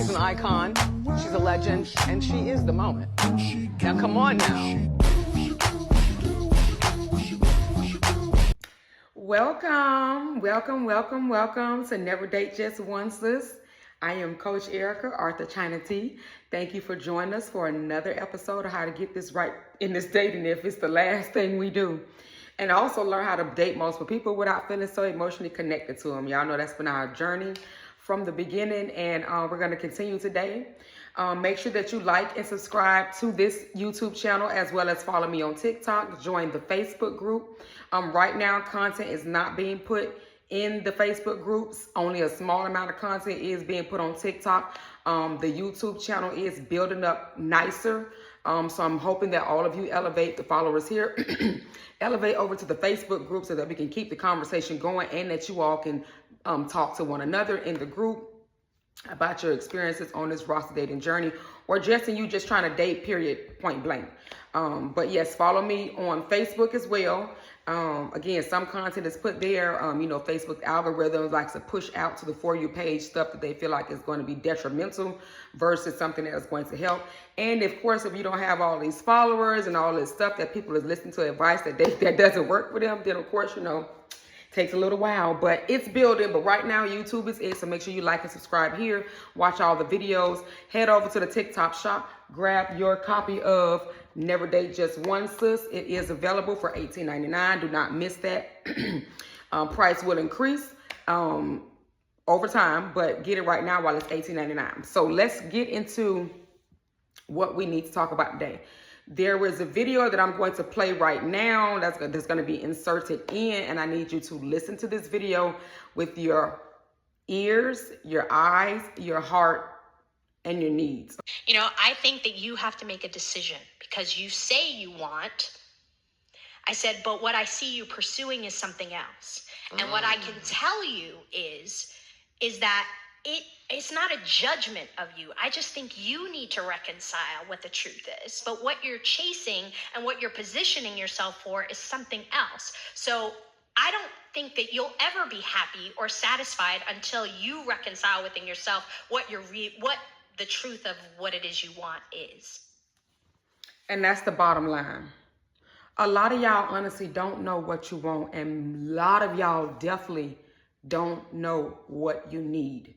She's an icon, she's a legend, and she is the moment. Now come on now. Welcome to Never Date Just One, sis. I am Coach Erica, Arthur China T. Thank you for joining us for another episode of how to get this right in this dating if it's the last thing we do. And also learn how to date multiple people without feeling so emotionally connected to them. Y'all know that's been our journey from the beginning, and we're going to continue today. Make sure that you like and subscribe to this YouTube channel, as well as follow me on TikTok. Join the Facebook group. Right now, content is not being put in the Facebook groups. Only a small amount of content is being put on TikTok. The YouTube channel is building up nicer. So I'm hoping that all of you elevate, the followers here, elevate over to the Facebook group so that we can keep the conversation going, and that you all can talk to one another in the group about your experiences on this roster dating journey, or just in you just trying to date, period, point blank. But yes, follow me on Facebook as well. Again, some content is put there. Facebook algorithms likes to push out to the For You page stuff that they feel like is going to be detrimental versus something that is going to help. And of course, if you don't have all these followers and all this stuff that people is listening to advice that doesn't work for them, then of course, takes a little while, but it's building. But right now, YouTube is it. So make sure you like and subscribe here. Watch all the videos. Head over to the TikTok shop. Grab your copy of Never Date Just One, sis. It is available for $18.99. Do not miss that. Price will increase over time, but get it right now while it's $18.99. So let's get into what we need to talk about today. There is a video that I'm going to play right now that's going to be inserted in, and I need you to listen to this video with your ears, your eyes, your heart, and your needs. I think that you have to make a decision because you say you want. I said, but what I see you pursuing is something else. And what I can tell you is that it's not a judgment of you. I just think you need to reconcile what the truth is. But what you're chasing and what you're positioning yourself for is something else. So I don't think that you'll ever be happy or satisfied until you reconcile within yourself what the truth of what it is you want is. And that's the bottom line. A lot of y'all honestly don't know what you want, and a lot of y'all definitely don't know what you need.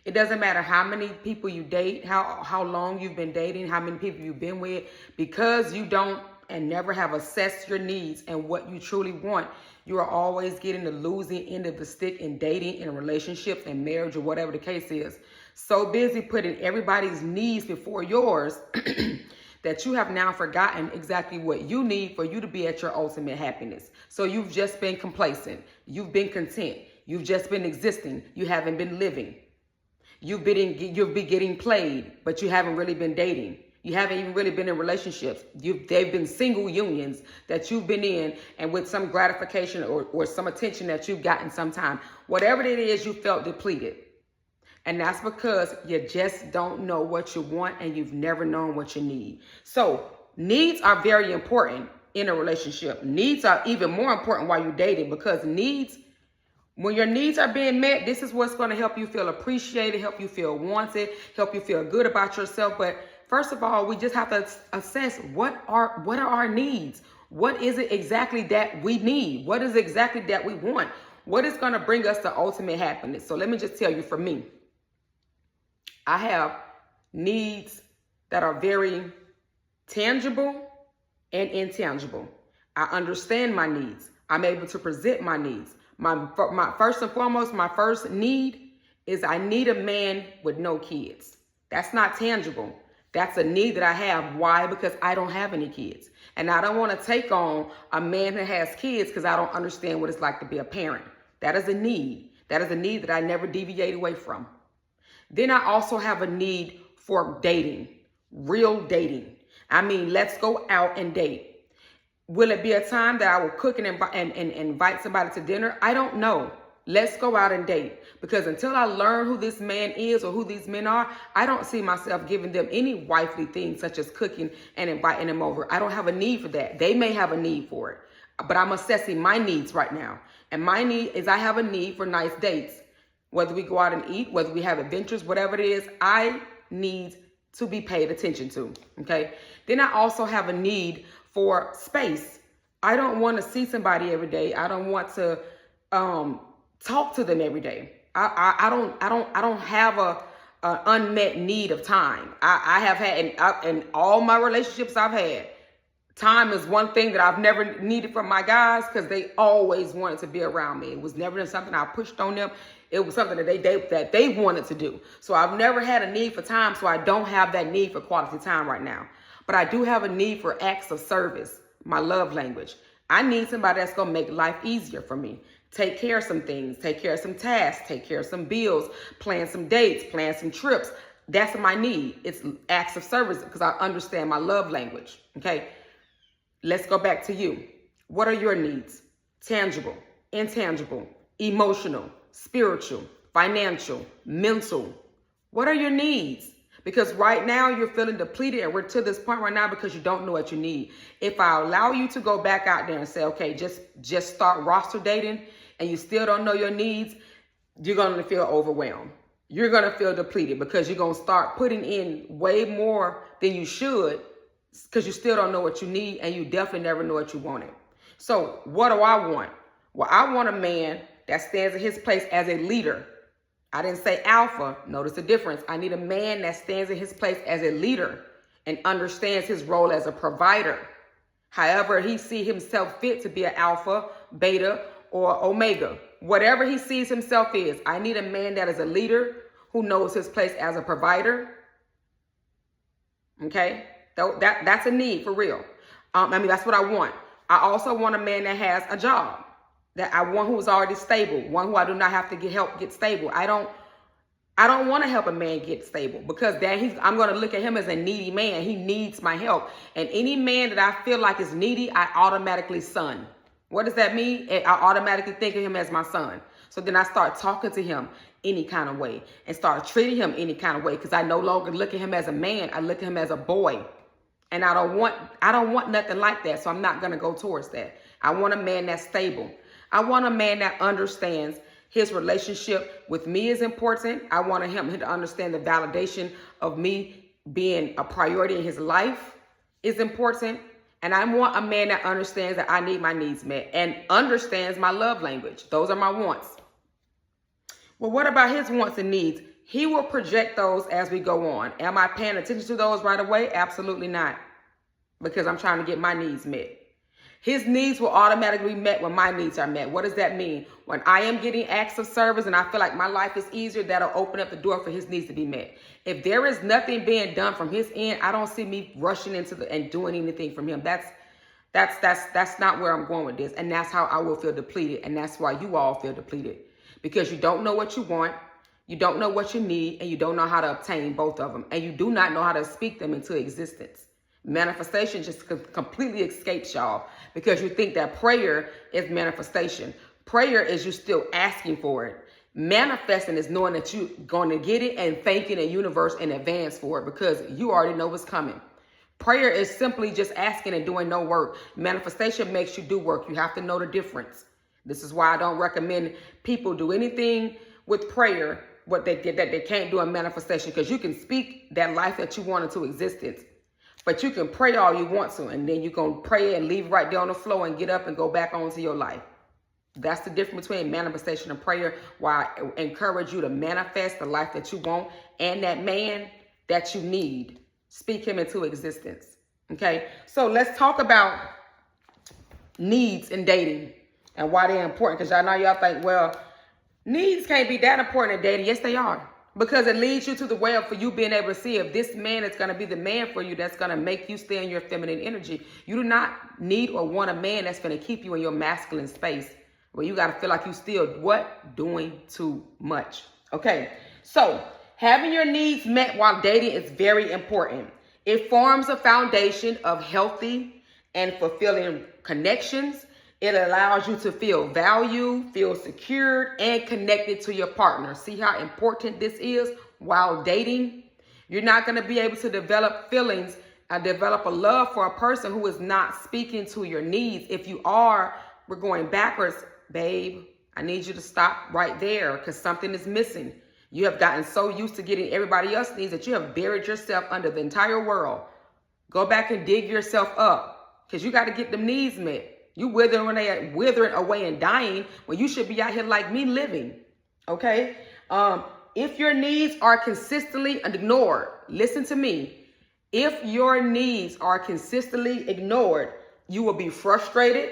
It doesn't matter how many people you date, how long you've been dating, how many people you've been with, because you don't and never have assessed your needs and what you truly want. You are always getting the losing end of the stick in dating, in relationships, in marriage, or whatever the case is. So busy putting everybody's needs before yours that you have now forgotten exactly what you need for you to be at your ultimate happiness. So you've just been complacent. You've been content. You've just been existing. You haven't been living. You've been getting played, but you haven't really been dating. You haven't even really been in relationships. They've been single unions that you've been in, and with some gratification or some attention that you've gotten sometime. Whatever it is, you felt depleted. And that's because you just don't know what you want, and you've never known what you need. So needs are very important in a relationship. Needs are even more important while you're dating, because when your needs are being met, this is what's going to help you feel appreciated, help you feel wanted, help you feel good about yourself. But first of all, we just have to assess what are our needs? What is it exactly that we need? What is it exactly that we want? What is going to bring us to ultimate happiness? So let me just tell you, for me, I have needs that are very tangible and intangible. I understand my needs. I'm able to present my needs. My first and foremost, my first need is I need a man with no kids. That's not tangible. That's a need that I have. Why? Because I don't have any kids. And I don't want to take on a man that has kids because I don't understand what it's like to be a parent. That is a need. That is a need that I never deviate away from. Then I also have a need for dating, real dating. I mean, let's go out and date. Will it be a time that I will cook and invite somebody to dinner? I don't know. Let's go out and date. Because until I learn who this man is or who these men are, I don't see myself giving them any wifely things such as cooking and inviting them over. I don't have a need for that. They may have a need for it. But I'm assessing my needs right now. And my need is I have a need for nice dates. Whether we go out and eat, whether we have adventures, whatever it is, I need to be paid attention to, okay? Then I also have a need for space. I don't want to see somebody every day. I don't want to talk to them every day. I don't have a unmet need of time. I have had in all my relationships I've had, time is one thing that I've never needed from my guys because they always wanted to be around me. It was never something I pushed on them. It was something that they wanted to do. So I've never had a need for time, so I don't have that need for quality time right now. But I do have a need for acts of service, my love language. I need somebody that's going to make life easier for me. Take care of some things, take care of some tasks, take care of some bills, plan some dates, plan some trips. That's my need. It's acts of service because I understand my love language, okay? Let's go back to you. What are your needs? Tangible, intangible, emotional, spiritual, financial, mental. What are your needs? Because right now you're feeling depleted and we're to this point right now because you don't know what you need. If I allow you to go back out there and say, okay, just start roster dating and you still don't know your needs, you're going to feel overwhelmed. You're going to feel depleted because you're going to start putting in way more than you should because you still don't know what you need and you definitely never know what you wanted. So what do I want? Well, I want a man that stands in his place as a leader. I didn't say alpha. Notice the difference. I need a man that stands in his place as a leader and understands his role as a provider. However, he sees himself fit to be an alpha, beta, or omega. Whatever he sees himself is. I need a man that is a leader who knows his place as a provider. Okay? That's a need for real. That's what I want. I also want a man that has a job. That I want who is already stable, one who I do not have to help get stable. I don't want to help a man get stable because I'm going to look at him as a needy man. He needs my help. And any man that I feel like is needy, I automatically son. What does that mean? I automatically think of him as my son. So then I start talking to him any kind of way and start treating him any kind of way because I no longer look at him as a man. I look at him as a boy. And I don't want nothing like that. So I'm not going to go towards that. I want a man that's stable. I want a man that understands his relationship with me is important. I want him to understand the validation of me being a priority in his life is important. And I want a man that understands that I need my needs met and understands my love language. Those are my wants. Well, what about his wants and needs? He will project those as we go on. Am I paying attention to those right away? Absolutely not. Because I'm trying to get my needs met. His needs will automatically be met when my needs are met. What does that mean? When I am getting acts of service and I feel like my life is easier, that'll open up the door for his needs to be met. If there is nothing being done from his end, I don't see me rushing into and doing anything from him. That's not where I'm going with this. And that's how I will feel depleted. And that's why you all feel depleted. Because you don't know what you want, you don't know what you need, and you don't know how to obtain both of them. And you do not know how to speak them into existence. Manifestation just completely escapes y'all because you think that prayer is manifestation. Prayer is you still asking for it. Manifesting is knowing that you're going to get it and thanking the universe in advance for it because you already know what's coming. Prayer is simply just asking and doing no work. Manifestation makes you do work. You have to know the difference. This is why I don't recommend people do anything with prayer what they did that they can't do in manifestation because you can speak that life that you want into existence. But you can pray all you want to, and then you're going to pray and leave right there on the floor and get up and go back on to your life. That's the difference between manifestation and prayer, why I encourage you to manifest the life that you want and that man that you need. Speak him into existence. Okay? So let's talk about needs in dating and why they're important. Because y'all think, well, needs can't be that important in dating. Yes, they are. Because it leads you to the way of for you being able to see if this man is going to be the man for you that's going to make you stay in your feminine energy. You do not need or want a man that's going to keep you in your masculine space where you got to feel like you still what? Doing too much. Okay, so having your needs met while dating is very important. It forms a foundation of healthy and fulfilling connections. It allows you to feel valued, feel secured, and connected to your partner. See how important this is while dating? You're not going to be able to develop feelings, develop a love for a person who is not speaking to your needs. If you are, we're going backwards. Babe, I need you to stop right there because something is missing. You have gotten so used to getting everybody else's needs that you have buried yourself under the entire world. Go back and dig yourself up because you got to get them needs met. You withering away and dying when you should be out here like me living. Okay? If your needs are consistently ignored, listen to me. If your needs are consistently ignored, you will be frustrated,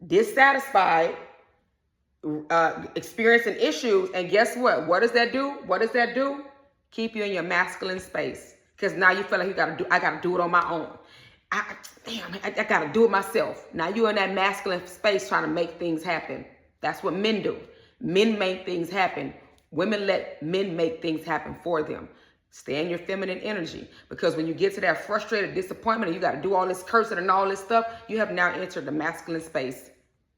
dissatisfied, experiencing issues. And guess what? What does that do? What does that do? Keep you in your masculine space. Because now you feel like I got to do it on my own. I got to do it myself. Now you're in that masculine space trying to make things happen. That's what men do. Men make things happen. Women let men make things happen for them. Stay in your feminine energy. Because when you get to that frustrated disappointment and you got to do all this cursing and all this stuff, you have now entered the masculine space.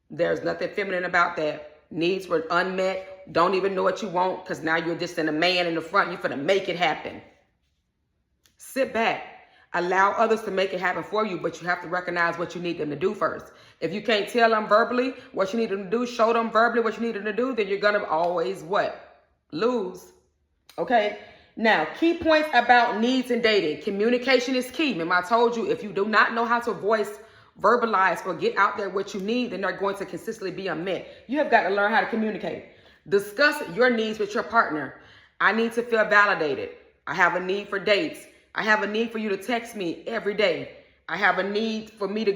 There's nothing feminine about that. Needs were unmet. Don't even know what you want because now you're just in a man in the front. You're finna make it happen. Sit back. Allow others to make it happen for you, but you have to recognize what you need them to do first. If you can't tell them verbally what you need them to do, show them verbally what you need them to do, then you're going to always what? Lose. Okay? Now, key points about needs in dating. Communication is key. Remember, I told you if you do not know how to voice, verbalize, or get out there what you need, then they're going to consistently be unmet. You have got to learn how to communicate. Discuss your needs with your partner. I need to feel validated. I have a need for dates. I have a need for you to text me every day. I have a need for me to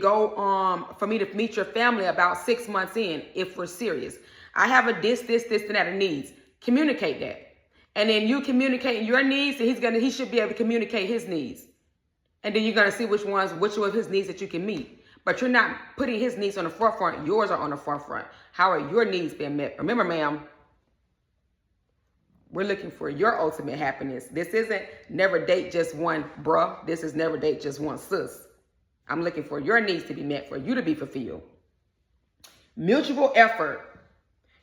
for me to meet your family about 6 months in if we're serious. I have a this, and that of needs. Communicate that. And then you communicate your needs, and he should be able to communicate his needs. And then you're going to see which of his needs that you can meet. But you're not putting his needs on the forefront. Yours are on the forefront. How are your needs being met? Remember, ma'am, we're looking for your ultimate happiness. This isn't never date just one bruh. This is never date just one sis. I'm looking for your needs to be met, for you to be fulfilled. Mutual effort.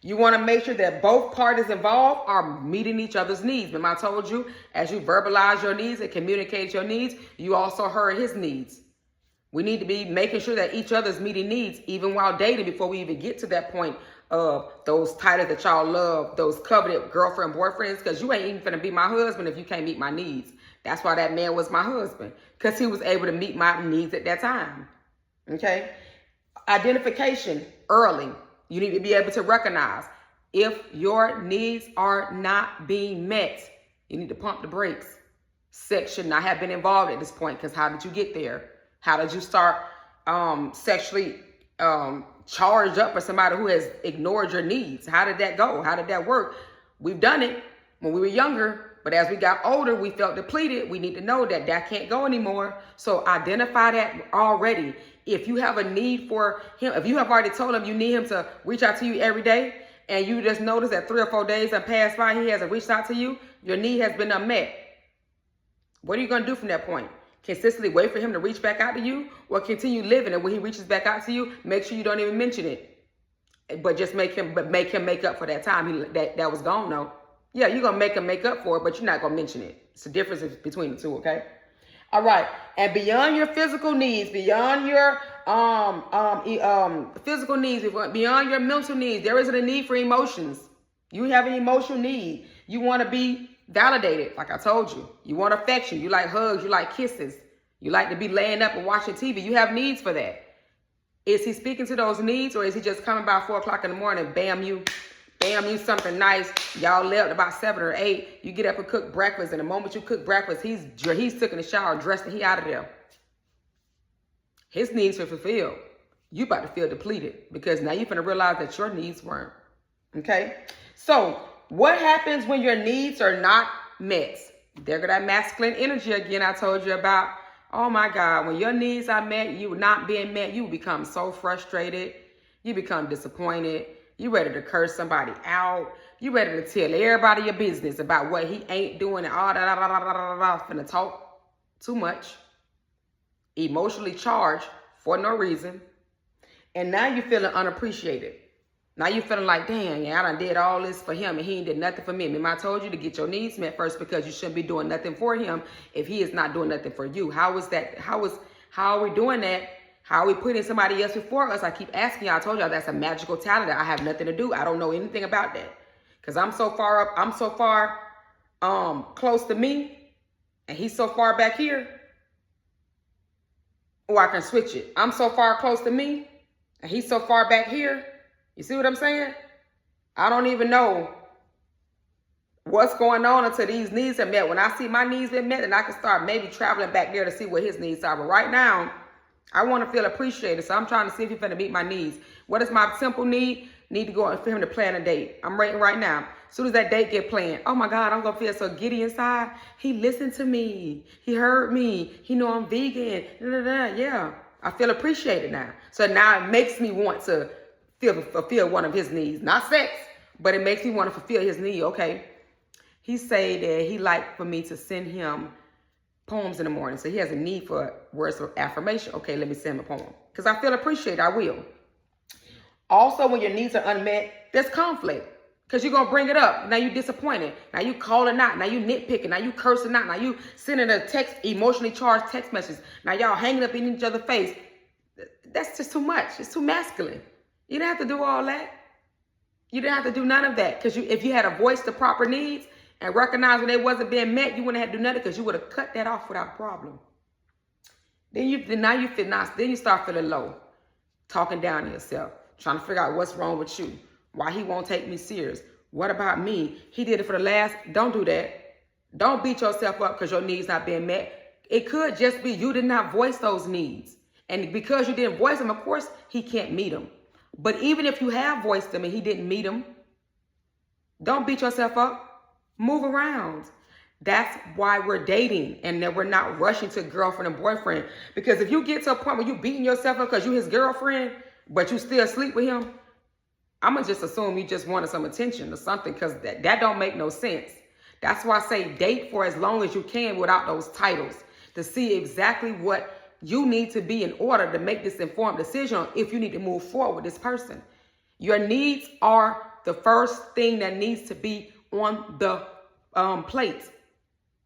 You want to make sure that both parties involved are meeting each other's needs. Remember, I told you, as you verbalize your needs and communicate your needs, you also heard his needs. We need to be making sure that each other's meeting needs, even while dating, before we even get to that point of those titles that y'all love, those coveted girlfriend, boyfriends, because you ain't even finna be my husband if you can't meet my needs. That's why that man was my husband, because he was able to meet my needs at that time. Okay? Identification early. You need to be able to recognize if your needs are not being met. You need to pump the brakes. Sex should not have been involved at this point, because how did you get there? How did you start sexually charged up for somebody who has ignored your needs? How did that go? How did that work? We've done it when we were younger, but as we got older, we felt depleted. We need to know that that can't go anymore. So identify that already. If you have a need for him, if you have already told him you need him to reach out to you every day, and you just notice that 3 or 4 days have passed by, he hasn't reached out to you, your need has been unmet. What are you going to do from that point? Consistently wait for him to reach back out to you, or continue living, and when he reaches back out to you, make sure you don't even mention it, but just make him make up for that time that was gone. No, yeah, you're gonna make him make up for it, but you're not gonna mention it. It's the difference between the two. Okay, all right. And beyond your physical needs, beyond your physical needs, beyond your mental needs, there isn't a need for emotions. You have an emotional need. You want to be validated, like I told you. You want affection. You like hugs. You like kisses. You like to be laying up and watching TV. You have needs for that. Is he speaking to those needs, or is he just coming by 4 o'clock in the morning, bam you something nice. Y'all left about 7 or 8. You get up and cook breakfast, and the moment you cook breakfast, he's taking a shower, dressed, and he out of there. His needs are fulfilled. You about to feel depleted because now you're going to realize that your needs weren't. Okay? So what happens when your needs are not met? There go that masculine energy again I told you about. Oh my God, when your needs are met, you not being met, you become so frustrated. You become disappointed. You ready to curse somebody out. You ready to tell everybody your business about what he ain't doing and all that. Finna talk too much. Emotionally charged for no reason. And now you're feeling unappreciated. Now you're feeling like, damn, yeah, I done did all this for him and he ain't did nothing for me. Remember, I told you to get your needs met first, because you shouldn't be doing nothing for him if he is not doing nothing for you. How are we doing that? How are we putting somebody else before us? I keep asking y'all. I told y'all that's a magical talent that I have nothing to do. I don't know anything about that. Because I'm so far up, I'm so far close to me, and he's so far back here. Or I can switch it. I'm so far close to me, and he's so far back here. You see what I'm saying? I don't even know what's going on until these needs are met. When I see my needs been met, then I can start maybe traveling back there to see what his needs are. But right now, I want to feel appreciated. So I'm trying to see if he's going to meet my needs. What is my simple need? Need to go for him to plan a date. I'm waiting right now. As soon as that date get planned, oh my God, I'm going to feel so giddy inside. He listened to me. He heard me. He know I'm vegan. Yeah, I feel appreciated now. So now it makes me want to fulfill one of his needs. Not sex, but it makes me want to fulfill his need. Okay. He said that he liked for me to send him poems in the morning. So he has a need for words of affirmation. Okay, let me send him a poem. Because I feel appreciated. I will. Also, when your needs are unmet, there's conflict. Because you're going to bring it up. Now you're disappointed. Now you calling out. Now you nitpicking. Now you cursing out. Now you sending a text, emotionally charged text message. Now y'all hanging up in each other's face. That's just too much. It's too masculine. You didn't have to do all that. You didn't have to do none of that. Because if you had a voice to proper needs and recognize when they wasn't being met, you wouldn't have to do nothing because you would have cut that off without a problem. Then you start feeling low, talking down to yourself, trying to figure out what's wrong with you, why he won't take me serious. What about me? He did it for the last. Don't do that. Don't beat yourself up because your needs not being met. It could just be you did not voice those needs. And because you didn't voice them, of course, he can't meet them. But even if you have voiced them and he didn't meet them, don't beat yourself up. Move around. That's why we're dating and that we're not rushing to girlfriend and boyfriend. Because if you get to a point where you beating yourself up because you his girlfriend, but you still sleep with him, I'm going to just assume you just wanted some attention or something because that don't make no sense. That's why I say date for as long as you can without those titles to see exactly what you need to be in order to make this informed decision on if you need to move forward with this person. Your needs are the first thing that needs to be on the plate.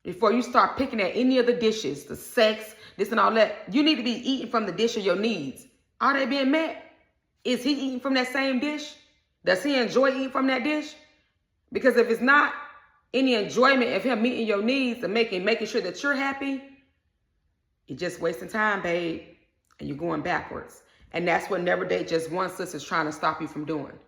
Before you start picking at any of the dishes, the sex, this and all that, you need to be eating from the dish of your needs. Are they being met? Is he eating from that same dish? Does he enjoy eating from that dish? Because if it's not any enjoyment of him meeting your needs and making sure that you're happy, you're just wasting time, babe, and you're going backwards. And that's what Never Date Just One Sis is trying to stop you from doing.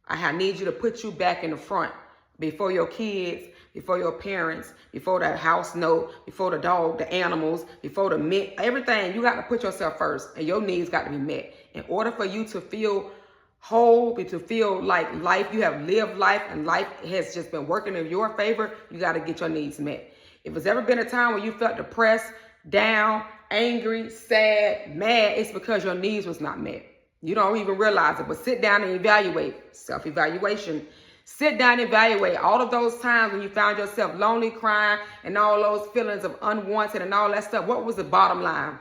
I need you to put you back in the front before your kids, before your parents, before that house note, before the dog, the animals, before the mint, everything. You got to put yourself first, and your needs got to be met. In order for you to feel whole, to feel like life, you have lived life, and life has just been working in your favor, you got to get your needs met. If there's ever been a time where you felt depressed, down, angry, sad, mad, it's because your needs was not met. You don't even realize it, but sit down and evaluate. Self-evaluation. Sit down and evaluate all of those times when you found yourself lonely, crying, and all those feelings of unwanted and all that stuff. What was the bottom line?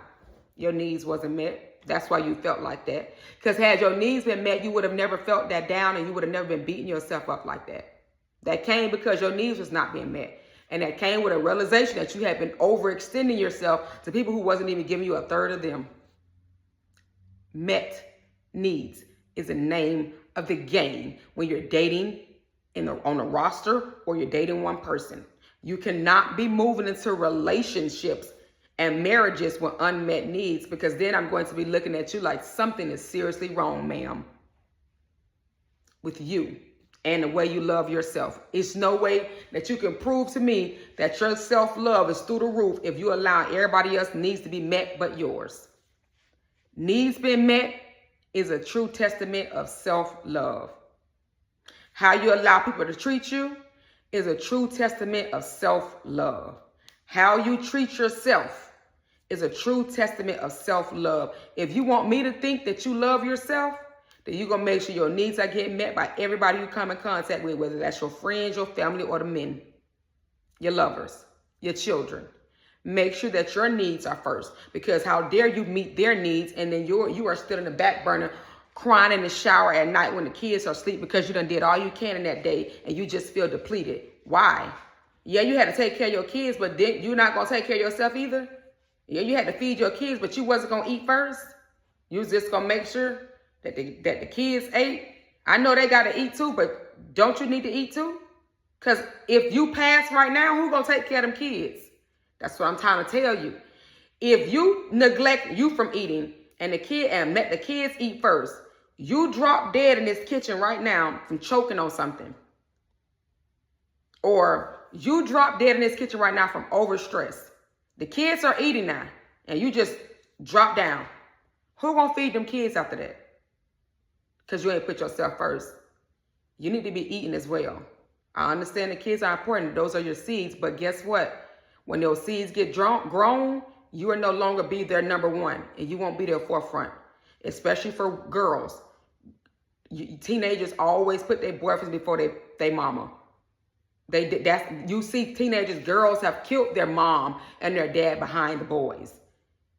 Your needs wasn't met. That's why you felt like that. Because had your needs been met, you would have never felt that down and you would have never been beating yourself up like that. That came because your needs was not being met. And that came with a realization that you had been overextending yourself to people who wasn't even giving you a third of them. Met needs is the name of the game when you're dating on a roster or you're dating one person. You cannot be moving into relationships and marriages with unmet needs, because then I'm going to be looking at you like something is seriously wrong, ma'am, with you and the way you love yourself. It's no way that you can prove to me that your self-love is through the roof if you allow everybody else's needs to be met but yours. Needs being met is a true testament of self-love. How you allow people to treat you is a true testament of self-love. How you treat yourself is a true testament of self-love. If you want me to think that you love yourself, then you're going to make sure your needs are getting met by everybody you come in contact with, whether that's your friends, your family, or the men, your lovers, your children. Make sure that your needs are first, because how dare you meet their needs and then you are still in the back burner crying in the shower at night when the kids are asleep because you done did all you can in that day and you just feel depleted. Why? Yeah, you had to take care of your kids, but then you're not going to take care of yourself either. Yeah, you had to feed your kids, but you wasn't going to eat first. You just gonna make sure that the kids ate. I know they gotta eat too, but don't you need to eat too? Because if you pass right now, who gonna take care of them kids? That's what I'm trying to tell you. If you neglect you from eating and let the kids eat first, you drop dead in this kitchen right now from choking on something. Or you drop dead in this kitchen right now from overstress. The kids are eating now and you just drop down. Who gonna feed them kids after that? Because you ain't put yourself first. You need to be eating as well. I understand the kids are important. Those are your seeds. But guess what? When those seeds get grown, you will no longer be their number one. And you won't be their forefront. Especially for girls. Teenagers always put their boyfriends before they mama. You see teenagers, girls have killed their mom and their dad behind the boys.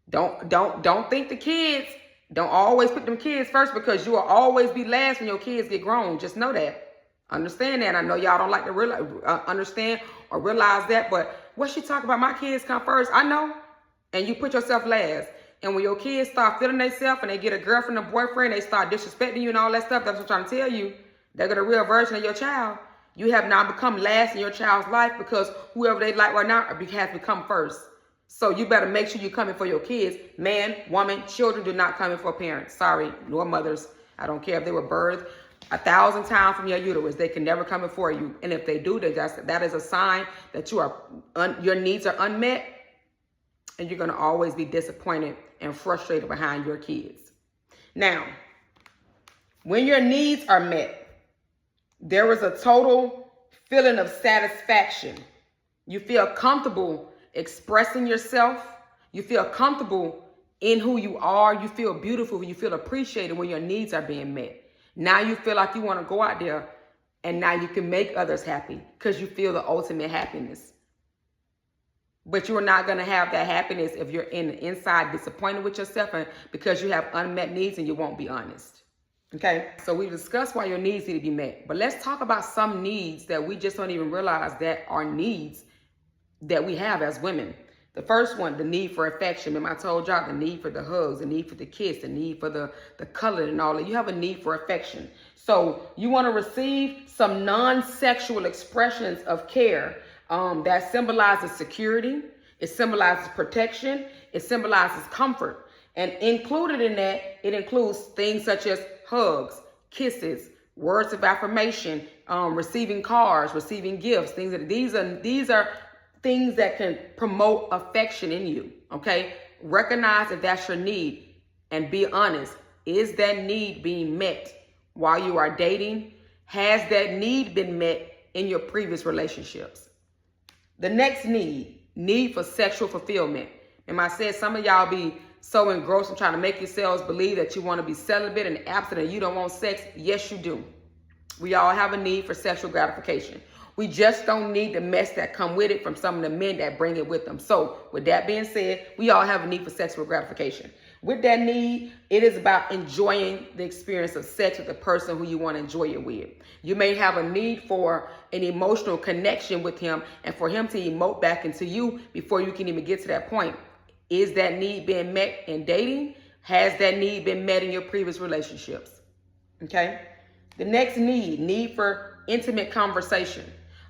Don't think the kids. Don't always put them kids first, because you will always be last when your kids get grown. Just know that. Understand that. I know y'all don't like to understand or realize that, but what she talking about, my kids come first. I know. And you put yourself last. And when your kids start feeling themselves and they get a girlfriend or boyfriend, they start disrespecting you and all that stuff, that's what I'm trying to tell you. They're the real version of your child. You have now become last in your child's life because whoever they like right now has become first. So you better make sure you're coming for your kids. Man, woman, children do not come in for parents. Sorry, nor mothers. I don't care if they were birthed 1,000 times from your uterus. They can never come in for you. And if they do, that is a sign that your needs are unmet. And you're going to always be disappointed and frustrated behind your kids. Now, when your needs are met, there is a total feeling of satisfaction. You feel comfortable expressing yourself. You feel comfortable in who you are. You feel beautiful. You feel appreciated when your needs are being met. Now you feel like you want to go out there and now you can make others happy because you feel the ultimate happiness. But you're not going to have that happiness if you're inside disappointed with yourself and because you have unmet needs and you won't be honest. Okay, so we discussed why your needs need to be met. But let's talk about some needs that we just don't even realize that are needs that we have as women. The first one, the need for affection. Remember, I told y'all the need for the hugs, the need for the kiss, the need for the cuddling and all that. You have a need for affection. So you want to receive some non-sexual expressions of care that symbolizes security. It symbolizes protection. It symbolizes comfort. And included in that, it includes things such as hugs, kisses, words of affirmation, receiving cards, receiving gifts. These are things that can promote affection in you. Okay, recognize if that's your need and be honest. Is that need being met while you are dating? Has that need been met in your previous relationships? The next need for sexual fulfillment. And I said some of y'all be so engrossed in trying to make yourselves believe that you want to be celibate and abstinent and you don't want sex. Yes, you do. We all have a need for sexual gratification. We just don't need the mess that come with it from some of the men that bring it with them. So with that being said, we all have a need for sexual gratification. With that need, it is about enjoying the experience of sex with the person who you want to enjoy it with. You may have a need for an emotional connection with him and for him to emote back into you before you can even get to that point. Is that need being met in dating? Has that need been met in your previous relationships? Okay. The next need for intimate conversation.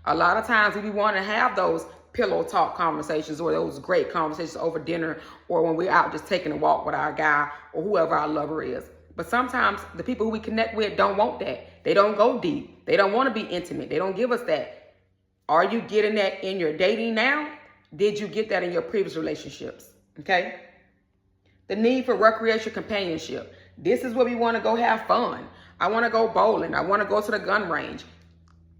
A lot of times we want to have those pillow talk conversations or those great conversations over dinner or when we're out just taking a walk with our guy or whoever our lover is. But sometimes the people who we connect with don't want that. They don't go deep. They don't want to be intimate. They don't give us that. Are you getting that in your dating now? Did you get that in your previous relationships? Okay. The need for recreational companionship. This is where we want to go have fun. I want to go bowling. I want to go to the gun range.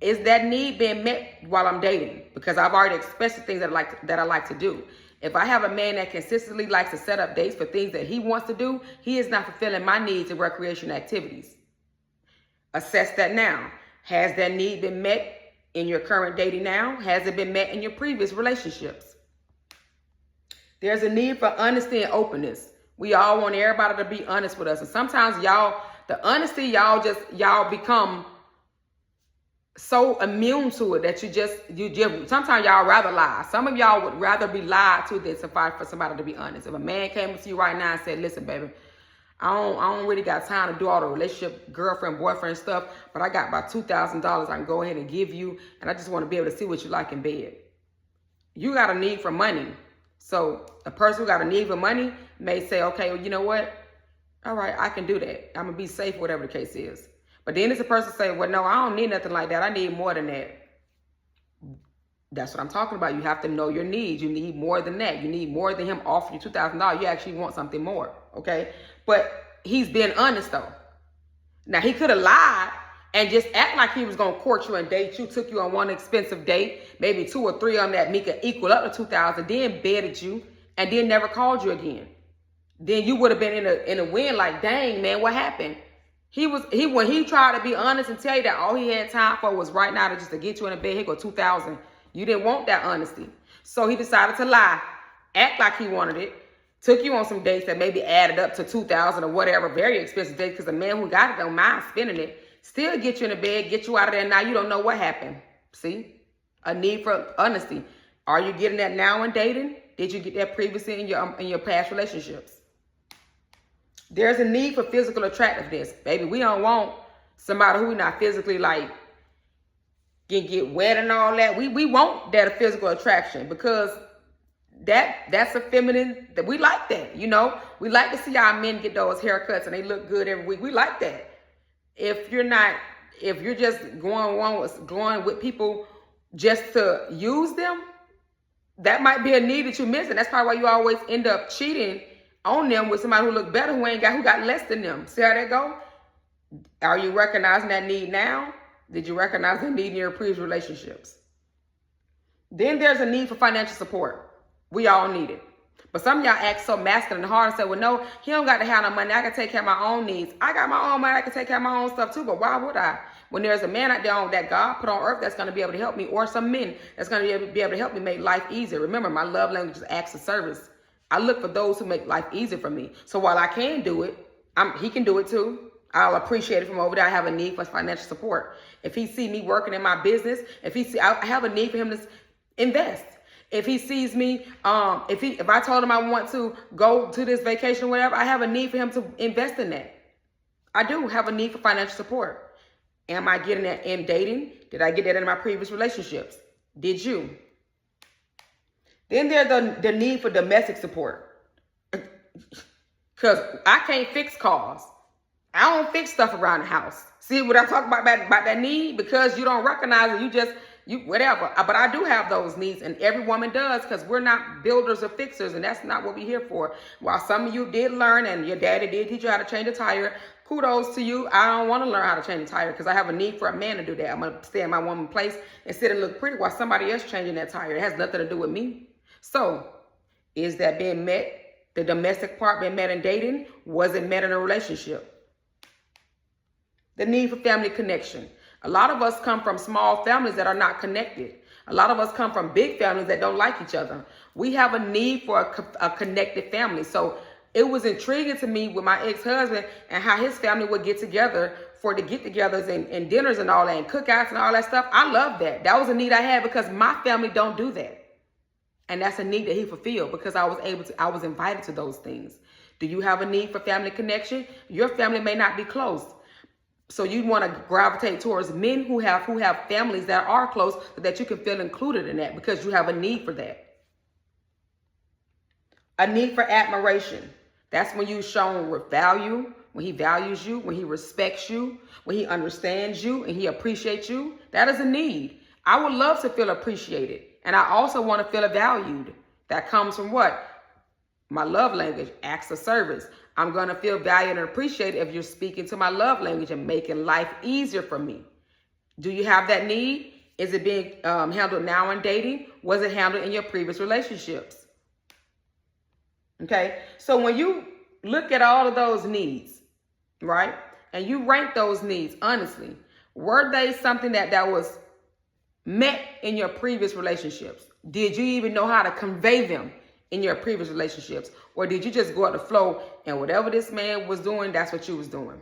Is that need being met while I'm dating? Because I've already expressed the things that I like to do. If I have a man that consistently likes to set up dates for things that he wants to do, he is not fulfilling my needs in recreation activities. Assess that now. Has that need been met in your current dating now? Has it been met in your previous relationships? There's a need for honesty and openness. We all want everybody to be honest with us. And sometimes the honesty, y'all become so immune to it that you just sometimes y'all rather lie. Some of y'all would rather be lied to than to fight for somebody to be honest. If a man came to you right now and said, listen, baby, I don't really got time to do all the relationship, girlfriend, boyfriend stuff, but I got about $2,000 I can go ahead and give you, and I just want to be able to see what you like in bed. You got a need for money. So a person who got a need for money may say, okay, well, you know what? All right, I can do that. I'm going to be safe, whatever the case is. But then it's a person say, well, no, I don't need nothing like that. I need more than that. That's what I'm talking about. You have to know your needs. You need more than that. You need more than him offering you $2,000. You actually want something more, okay? But he's being honest, though. Now, he could have lied and just act like he was going to court you and date you, took you on one expensive date, maybe 2 or 3 on that could equal up to $2,000, then bedded you, and then never called you again. Then you would have been in a win like, dang, man, what happened? When he tried to be honest and tell you that all he had time for was right now to get you in a bed, he go $2,000. You didn't want that honesty. So he decided to lie, act like he wanted it, took you on some dates that maybe added up to $2,000 or whatever, very expensive dates, because the man who got it don't mind spending it, still get you in the bed, get you out of there. Now you don't know what happened. See? A need for honesty. Are you getting that now in dating? Did you get that previously in your past relationships? There's a need for physical attractiveness. Baby, we don't want somebody who not physically like can get wet and all that. We want that physical attraction because that's a feminine, that we like that, you know. We like to see our men get those haircuts and they look good every week. We like that. If you're just going with people just to use them, that might be a need that you're missing. That's probably why you always end up cheating on them with somebody who look better, who got less than them. See how that go? Are you recognizing that need now? Did you recognize the need in your previous relationships? Then there's a need for financial support. We all need it. But some of y'all act so masculine and hard and say, well, no, he don't got to have no money. I can take care of my own needs. I got my own money. I can take care of my own stuff too. But why would I? When there's a man out there that God put on earth that's going to be able to help me, or some men that's going to be able to help me make life easier. Remember, my love language is acts of service. I look for those who make life easier for me. So while I can do it, he can do it too. I'll appreciate it from over there. I have a need for financial support. If he see me working in my business, I have a need for him to invest. If he sees me, if I told him I want to go to this vacation or whatever, I have a need for him to invest in that. I do have a need for financial support. Am I getting that in dating? Did I get that in my previous relationships? Did you? Then there's the need for domestic support. Because I can't fix cars. I don't fix stuff around the house. See what I talk about that need? Because you don't recognize it, whatever. But I do have those needs, and every woman does, because we're not builders or fixers, and that's not what we're here for. While some of you did learn, and your daddy did teach you how to change a tire, kudos to you. I don't want to learn how to change a tire because I have a need for a man to do that. I'm going to stay in my woman's place and sit and look pretty while somebody else changing that tire. It has nothing to do with me. So, is that being met? The domestic part being met in dating? Was it met in a relationship? The need for family connection. A lot of us come from small families that are not connected. A lot of us come from big families that don't like each other. We have a need for a connected family. So it was intriguing to me with my ex-husband and how his family would get together for the get-togethers and dinners and all that, and cookouts and all that stuff. I love that. That was a need I had because my family don't do that. And that's a need that he fulfilled because I was invited to those things. Do you have a need for family connection? Your family may not be close. So you want to gravitate towards men who have families that are close so that you can feel included in that because you have a need for that. A need for admiration. That's when you're shown with value, when he values you, when he respects you, when he understands you and he appreciates you. That is a need. I would love to feel appreciated. And I also want to feel valued. That comes from what? My love language, acts of service. I'm going to feel valued and appreciated if you're speaking to my love language and making life easier for me. Do you have that need? Is it being handled now in dating? Was it handled in your previous relationships? Okay, so when you look at all of those needs, right, and you rank those needs, honestly, were they something that was met in your previous relationships? Did you even know how to convey them in your previous relationships? Or did you just go out the flow and whatever this man was doing, that's what you was doing?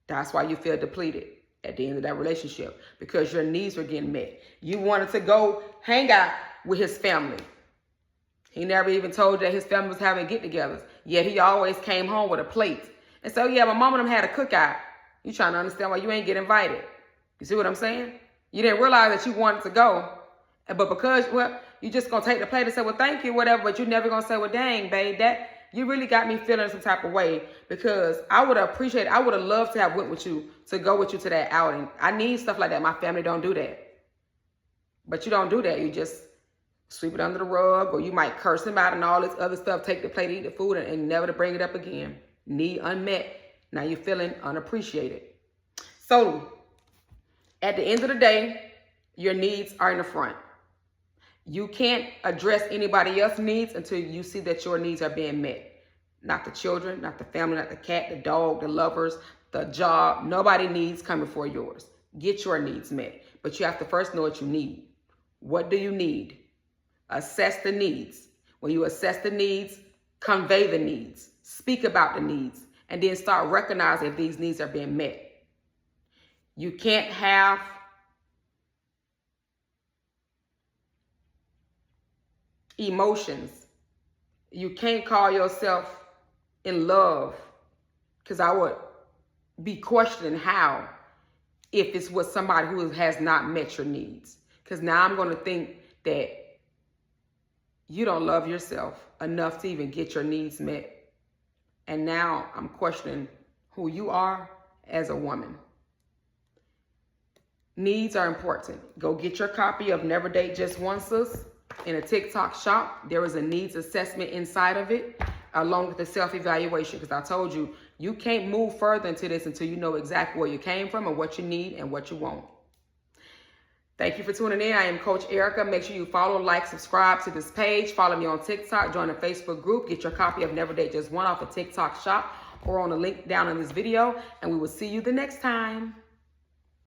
That's why you feel depleted at the end of that relationship, because your needs were getting met. You wanted to go hang out with his family. He never even told you that his family was having get-togethers, yet he always came home with a plate. And so, yeah, my mama and them had a cookout. You trying to understand why you ain't get invited. You see what I'm saying? You didn't realize that you wanted to go. But because, well, you just going to take the plate and say, well, thank you, whatever. But you never going to say, well, dang, babe, that you really got me feeling some type of way. Because I would have loved to have went with you, to go with you to that outing. I need stuff like that. My family don't do that. But you don't do that. You just sweep it under the rug, or you might curse them out and all this other stuff, take the plate, eat the food, and never to bring it up again. Need unmet. Now you're feeling unappreciated. So at the end of the day, your needs are in the front. You can't address anybody else's needs until you see that your needs are being met. Not the children, not the family, not the cat, the dog, the lovers, the job. Nobody needs come before yours. Get your needs met. But you have to first know what you need. What do you need? Assess the needs. When you assess the needs, convey the needs. Speak about the needs. And then start recognizing if these needs are being met. You can't have emotions. You can't call yourself in love, because I would be questioning how, if it's with somebody who has not met your needs. Because now I'm going to think that you don't love yourself enough to even get your needs met. And now I'm questioning who you are as a woman. Needs are important. Go get your copy of Never Date Just One, Sis. In a TikTok shop, there is a needs assessment inside of it, along with the self-evaluation. Because I told you, you can't move further into this until you know exactly where you came from and what you need and what you want. Thank you for tuning in. I am Coach Erica. Make sure you follow, like, subscribe to this page. Follow me on TikTok. Join the Facebook group. Get your copy of Never Date Just One off a TikTok shop or on the link down in this video. And we will see you the next time.